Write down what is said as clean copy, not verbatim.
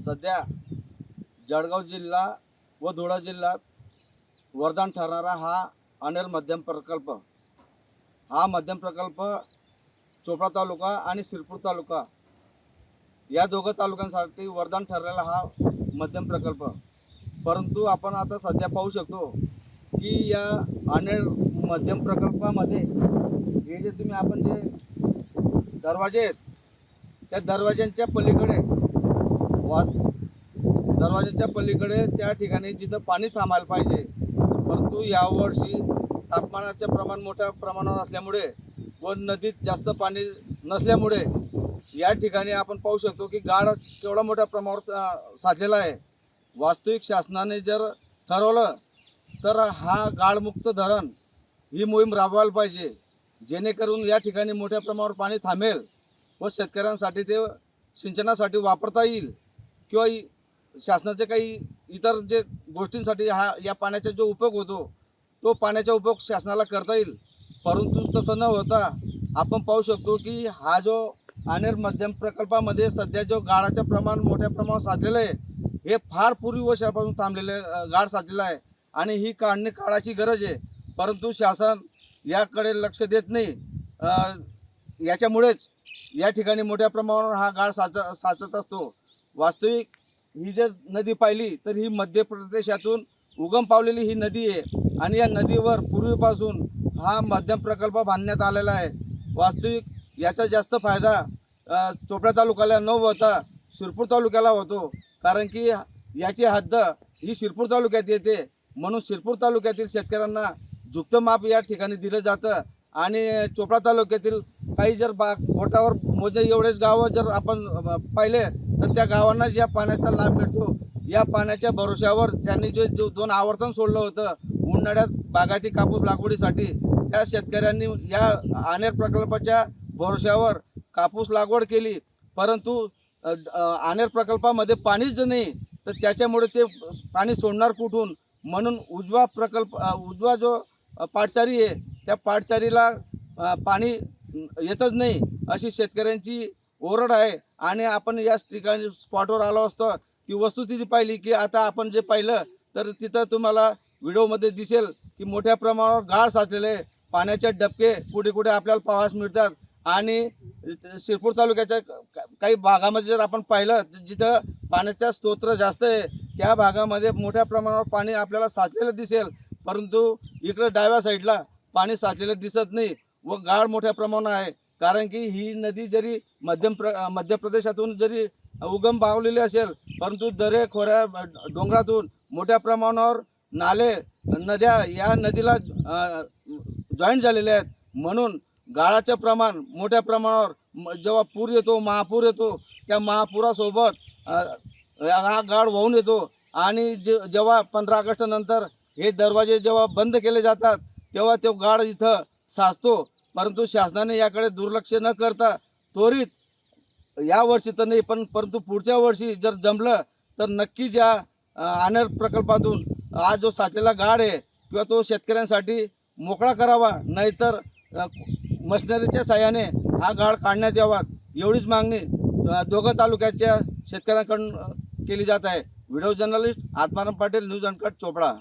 सध्या जळगाव जिल्हा व धुळा जिल्ह्यात वरदान ठरणारा हा अनेर मध्यम प्रकल्प, हा मध्यम प्रकल्प चोपडा तालुका आणि शिरपूर तालुका या दोघं तालुक्यांसाठी वरदान ठरलेला हा मध्यम प्रकल्प। परंतु आपण आता सध्या पाहू शकतो की या अनेर मध्यम प्रकल्पामध्ये हे जे तुम्ही आपण जे दरवाजे आहेत त्या दरवाज्यांच्या पलीकडे दरवाजाच्या पलीकडे त्या ठिकाणी जिथं पाणी थांबायला पाहिजे, परंतु यावर्षी तापमानाचे प्रमाण मोठ्या प्रमाणावर असल्यामुळे व नदीत जास्त पाणी नसल्यामुळे या ठिकाणी आपण पाहू शकतो की गाळ केवढा मोठ्या प्रमाणावर साचलेला आहे। वास्तविक शासनाने जर ठरवलं तर हा गाळमुक्त धरण ही मोहीम राबवायला पाहिजे, जेणेकरून या ठिकाणी मोठ्या प्रमाणावर पाणी थांबेल व शेतकऱ्यांसाठी ते सिंचनासाठी वापरता येईल किंवा शासनाचे काही इतर जे गोष्टींसाठी या पाण्याचा जो उपयोग होतो तो पाण्याचा उपयोग शासनाला करता येईल। परंतु तसं न होता आपण पाहू शकतो की हा जो अनेर मध्यम प्रकल्पामध्ये सध्या जो गाळाचं प्रमाण मोठ्या प्रमाणावर साचलेलं आहे, हे फार पूर्वी वर्षापासून थांबलेले गाळ साचलेला आहे आणि ही काढणी काळाची गरज आहे, परंतु शासन याकडे लक्ष देत नाही। याच्यामुळेच या ठिकाणी मोठ्या प्रमाणावर हा गाळ साचत असतो। वास्तविक ही जर नदी पाहिली तर ही मध्य प्रदेशातून उगम पावलेली ही नदी आहे आणि या नदीवर पूर्वीपासून हा मध्यम प्रकल्प बांधण्यात आलेला आहे। वास्तविक याचा जास्त फायदा चोपडा तालुक्याला न होता शिरपूर तालुक्याला होतो, कारण की याची हद्द ही शिरपूर तालुक्यात येते, म्हणून शिरपूर तालुक्यातील शेतकऱ्यांना झुकतं माप या ठिकाणी दिलं जातं आणि चोपडा तालुक्यातील काही जर बोटावर मोजे एवढेच गावं जर आपण पाहिले तर त्या गावांना या पाण्याचा लाभ मिळतो। या पाण्याच्या भरोश्यावर त्यांनी जे 2 आवर्तन सोडलं होतं उन्हाळ्यात बागायती कापूस लागवडीसाठी, त्या शेतकऱ्यांनी या अनेर प्रकल्पाच्या भरोश्यावर कापूस लागवड केली, परंतु अनेर प्रकल्पामध्ये पाणीच नाही तर त्याच्यामुळे ते पाणी सोडणार कुठून, म्हणून उजवा जो पाटचारी आहे त्या पाटचारीला पाणी येतच नाही अशी शेतकऱ्यांची ओरड आहे। आणि आपण याच ठिकाणी स्पॉटवर आलो असतो की वस्तुस्थिती पाहिली की आता आपण जे पाहिलं तर तिथं तुम्हाला व्हिडिओमध्ये दिसेल की मोठ्या प्रमाणावर गाळ साचलेले पाण्याचे डबके कुठे कुठे आपल्याला पाहायला मिळतात। आणि शिरपूर तालुक्याच्या काही भागामध्ये जर आपण पाहिलं जिथं पाण्याचा स्तोत्र जास्त आहे त्या भागामध्ये मोठ्या प्रमाणावर पाणी आपल्याला साचलेलं दिसेल, परंतु इकडे डाव्या साईडला पाणी साचलेलं दिसत नाही व गाळ मोठ्या प्रमाणावर आहे। कारण की ही नदी जरी मध्य प्रदेशातून जरी उगम पावलेली असेल, परंतु दरे खोऱ्या डोंगरातून मोठ्या प्रमाणावर नाले नद्या या नदीला जॉईंट झालेले आहेत, म्हणून गाळाचं प्रमाण मोठ्या प्रमाणावर जेव्हा पूर येतो, महापूर येतो, त्या महापुरासोबत हा गाळ वाहून येतो आणि जेव्हा 15 ऑगस्ट नंतर हे दरवाजे जेव्हा बंद केले जातात तेव्हा तो गाळ इथं साचतो। परंतु शासनाने याकडे दुर्लक्ष न करता त्वरित या वर्षी तर नाही परंतु पुढच्या वर्षी जर जमलं तर नक्कीच या अनेर प्रकल्पातून हा जो साचलेला गाळ आहे किंवा तो शेतकऱ्यांसाठी मोकळा करावा, नाहीतर मशिनरीच्या साहाय्याने हा गाळ काढण्यात यावा, एवढीच मागणी दोघं तालुक्याच्या शेतकऱ्यांकडून केली जात आहे। Video journalist Atmaram Patil, news uncut, Chopra.